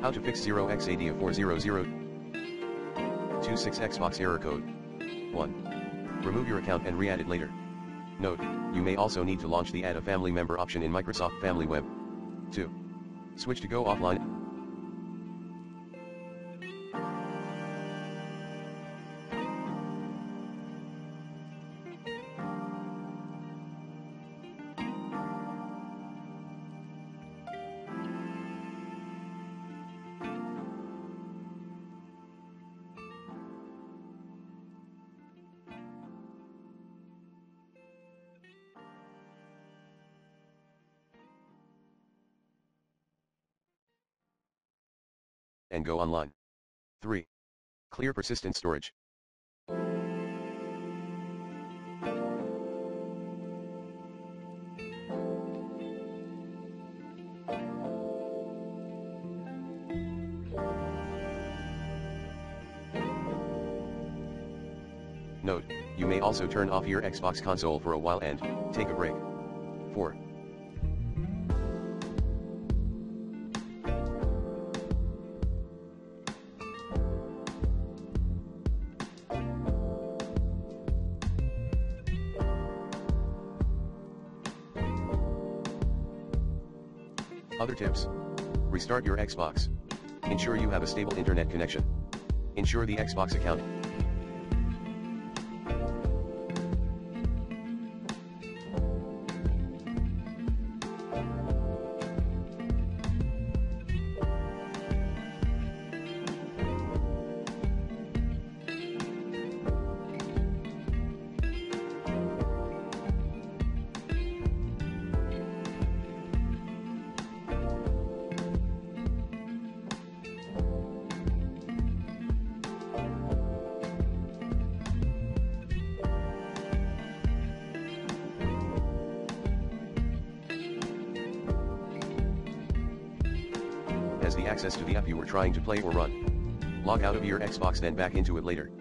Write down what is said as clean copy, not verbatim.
How to fix 0x80a40026 Xbox error code. 1. Remove your account and re-add it later. Note, you may also need to launch the Add a Family Member option in Microsoft Family Web. 2. Switch to Go Offline. And go online. 3. Clear persistent storage. Note, you may also turn off your Xbox console for a while and take a break. 4. Other tips. Restart your Xbox. Ensure you have a stable internet connection. Ensure the Xbox account. Has the access to the app you were trying to play or run. Log out of your Xbox then back into it later.